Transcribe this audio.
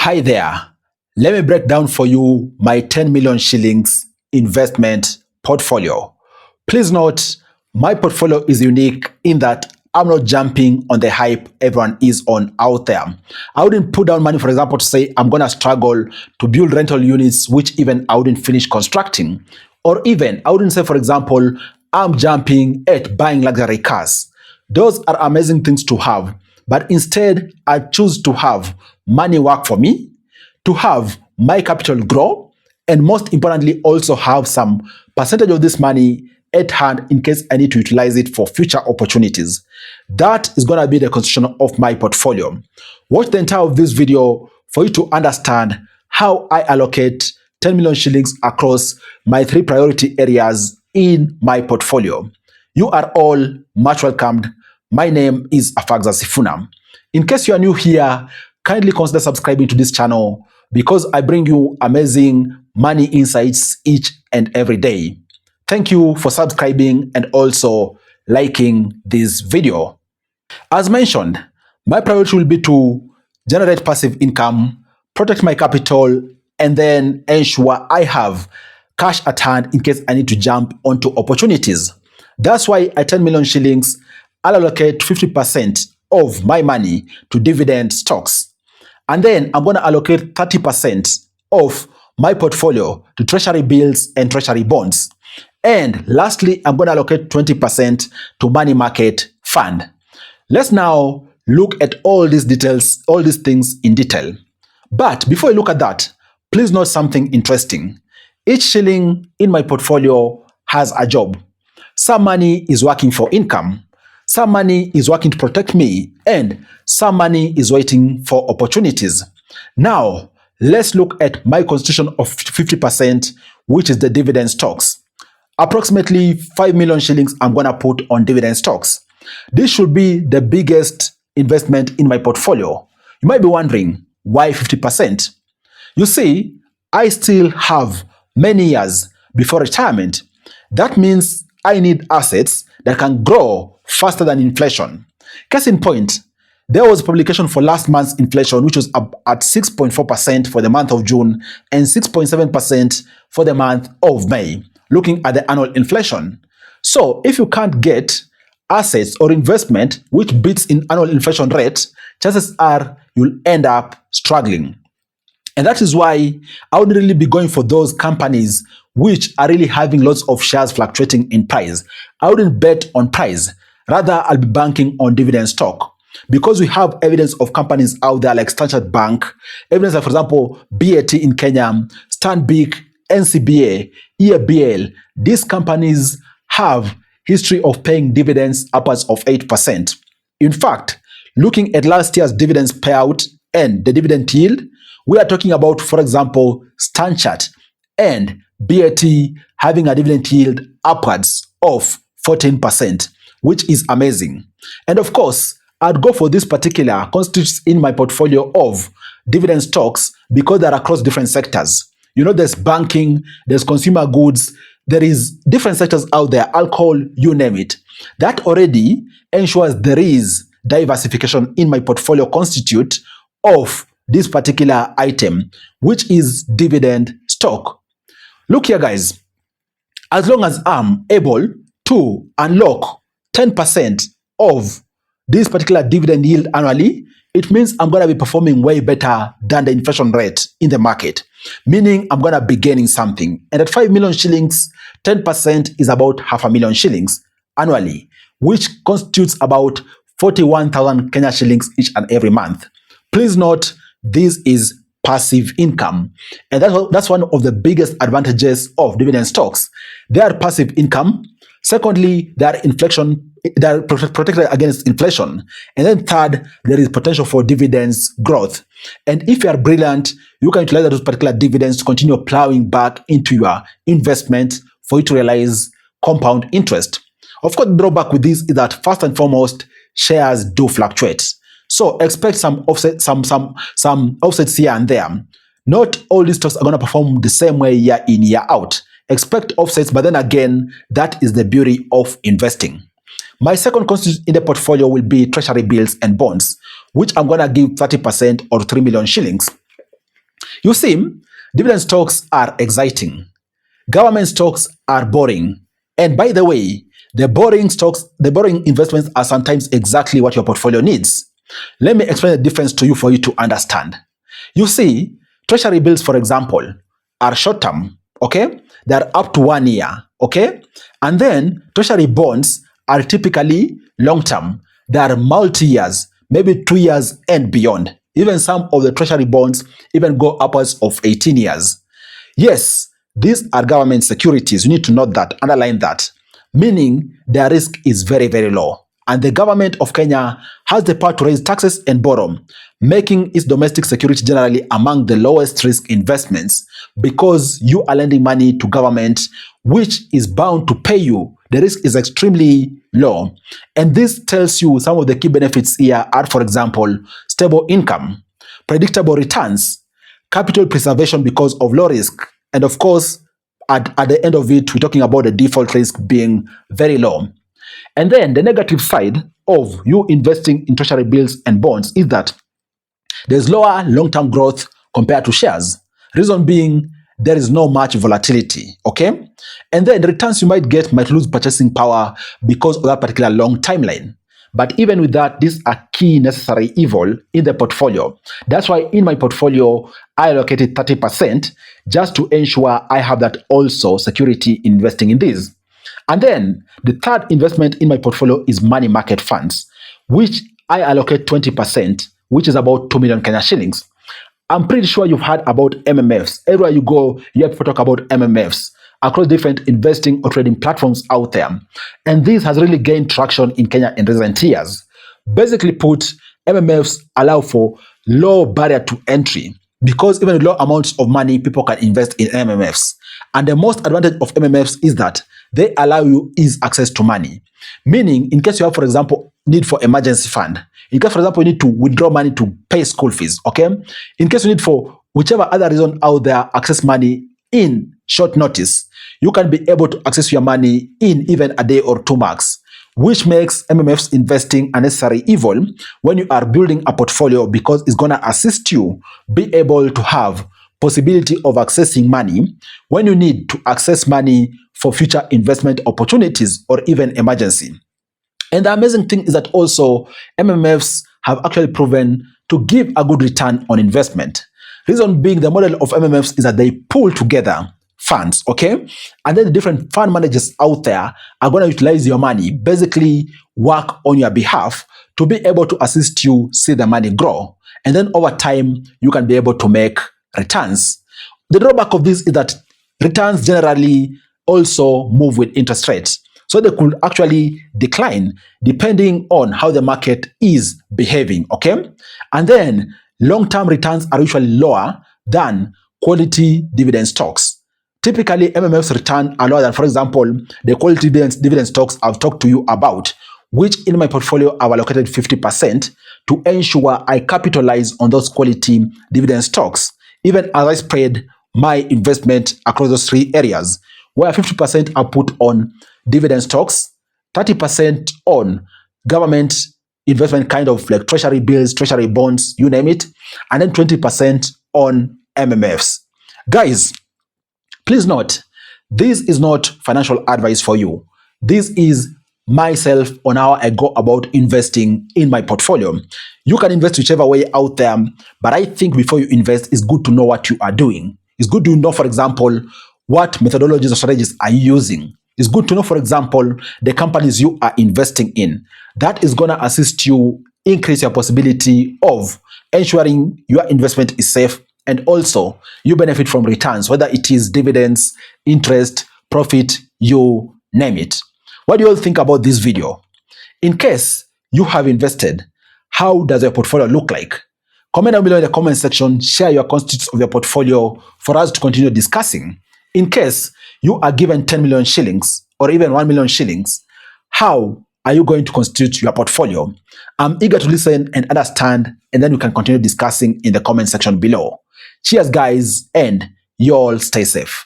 Hi there. Let me break down for you my 10 million shillings investment portfolio. Please note, my portfolio is unique in that I'm not jumping on the hype everyone is on out there. I wouldn't put down money, for example, to say I'm going to struggle to build rental units, which even I wouldn't finish constructing. Or even, I wouldn't say, for example, I'm jumping at buying luxury cars. Those are amazing things to have. But instead, I choose to have money work for me, to have my capital grow, and most importantly, also have some percentage of this money at hand in case I need to utilize it for future opportunities. That is going to be the construction of my portfolio. Watch the entire of this video for you to understand how I allocate 10 million shillings across my three priority areas in my portfolio. You are all much welcomed. My name is Afagza Sifuna. In case you are new here, kindly consider subscribing to this channel because I bring you amazing money insights each and every day. Thank you for subscribing and also liking this video. As mentioned, my priority will be to generate passive income, protect my capital, and then ensure I have cash at hand in case I need to jump onto opportunities. That's why at 10 million shillings, I'll allocate 50% of my money to dividend stocks. And then I'm going to allocate 30% of my portfolio to treasury bills and treasury bonds. And lastly, I'm going to allocate 20% to money market fund. Let's now look at all these details, all these things in detail. But before we look at that, please note something interesting. Each shilling in my portfolio has a job. Some money is working for income. Some money is working to protect me, and some money is waiting for opportunities. Now, let's look at my constitution of 50%, which is the dividend stocks. Approximately 5 million shillings I'm going to put on dividend stocks. This should be the biggest investment in my portfolio. You might be wondering, why 50%? You see, I still have many years before retirement. That means I need assets that can grow faster than inflation. Case in point, there was a publication for last month's inflation, which was up at 6.4% for the month of June and 6.7% for the month of May, looking at the annual inflation. So if you can't get assets or investment which beats in annual inflation rate, chances are you'll end up struggling. And that is why I would really be going for those companies which are really having lots of shares fluctuating in price. I wouldn't bet on price. Rather, I'll be banking on dividend stock because we have evidence of companies out there like Standard Bank, evidence like, for example, BAT in Kenya, Stanbic, NCBA, EABL. These companies have history of paying dividends upwards of 8%. In fact, looking at last year's dividends payout and the dividend yield, we are talking about, for example, Stanchart and BAT having a dividend yield upwards of 14%, which is amazing. And of course, I'd go for this particular constitutes in my portfolio of dividend stocks because they're across different sectors. You know, there's banking, there's consumer goods, there is different sectors out there, alcohol, you name it. That already ensures there is diversification in my portfolio constitute of this particular item, which is dividend stock. Look here, guys. As long as I'm able to unlock 10% of this particular dividend yield annually, it means I'm going to be performing way better than the inflation rate in the market, meaning I'm going to be gaining something. And at 5 million shillings, 10% is about 500,000 shillings annually, which constitutes about 41,000 Kenya shillings each and every month. Please note, this is passive income. And that's one of the biggest advantages of dividend stocks. They are passive income. Secondly, they are protected against inflation. And then third, there is potential for dividends growth. And if you are brilliant, you can utilize those particular dividends to continue plowing back into your investment for you to realize compound interest. Of course, the drawback with this is that first and foremost, shares do fluctuate. So expect some offsets here and there. Not all these stocks are going to perform the same way year in, year out. Expect offsets, but then again, that is the beauty of investing. My second constituent in the portfolio will be treasury bills and bonds, which I'm going to give 30% or 3 million shillings. You see, dividend stocks are exciting. Government stocks are boring. And by the way, the boring investments are sometimes exactly what your portfolio needs. Let me explain the difference to you for you to understand. You see, treasury bills, for example, are short term, okay? They're up to 1 year, okay? And then treasury bonds are typically long term. They are multi years, maybe 2 years and beyond. Even some of the treasury bonds even go upwards of 18 years. Yes, these are government securities. You need to note that, underline that, meaning their risk is very, very low. And the government of Kenya has the power to raise taxes and borrow, making its domestic security generally among the lowest risk investments because you are lending money to government, which is bound to pay you. The risk is extremely low. And this tells you some of the key benefits here are, for example, stable income, predictable returns, capital preservation because of low risk, and of course, at the end of it, we're talking about the default risk being very low. And then the negative side of you investing in treasury bills and bonds is that there's lower long-term growth compared to shares. Reason being, there is no much volatility, okay? And then the returns you might get might lose purchasing power because of that particular long timeline. But even with that, these are key necessary evil in the portfolio. That's why in my portfolio, I allocated 30% just to ensure I have that also security investing in these. And then the third investment in my portfolio is money market funds, which I allocate 20%, which is about 2 million Kenya shillings. I'm pretty sure you've heard about MMFs. Everywhere you go, you have to talk about MMFs across different investing or trading platforms out there. And this has really gained traction in Kenya in recent years. Basically put, MMFs allow for low barrier to entry because even with low amounts of money, people can invest in MMFs. And the most advantage of MMFs is that they allow you easy access to money. Meaning, in case you have, for example, need for emergency fund, in case, for example, you need to withdraw money to pay school fees, okay? In case you need for whichever other reason out there, access money in short notice, you can be able to access your money in even a day or two max, which makes MMFs investing a necessary evil when you are building a portfolio because it's going to assist you be able to have possibility of accessing money when you need to access money for future investment opportunities or even emergency. And the amazing thing is that also MMFs have actually proven to give a good return on investment. Reason being, the model of MMFs is that they pull together funds, okay? And then the different fund managers out there are going to utilize your money, basically work on your behalf to be able to assist you see the money grow. And then over time, you can be able to make returns. The drawback of this is that returns generally also move with interest rates. So they could actually decline depending on how the market is behaving, okay? And then long-term returns are usually lower than quality dividend stocks. Typically, MMFs return are lower than, for example, the quality dividend stocks I've talked to you about, which in my portfolio I've allocated 50% to ensure I capitalize on those quality dividend stocks, even as I spread my investment across those three areas, where 50% are put on dividend stocks, 30% on government investment kind of like treasury bills, treasury bonds, you name it, and then 20% on MMFs. Guys, please note, this is not financial advice for you. This is myself on how I go about investing in my portfolio. You can invest whichever way out there, but I think before you invest, it's good to know what you are doing. It's good to know, for example, what methodologies or strategies are you using. It's good to know, for example, the companies you are investing in. That is going to assist you increase your possibility of ensuring your investment is safe and also you benefit from returns, whether it is dividends, interest, profit, you name it. What do you all think about this video? In case you have invested, how does your portfolio look like? Comment down below in the comment section, share your constituents of your portfolio for us to continue discussing. In case you are given 10 million shillings or even 1 million shillings, how are you going to constitute your portfolio? I'm eager to listen and understand, and then we can continue discussing in the comment section below. Cheers, guys, and you all stay safe.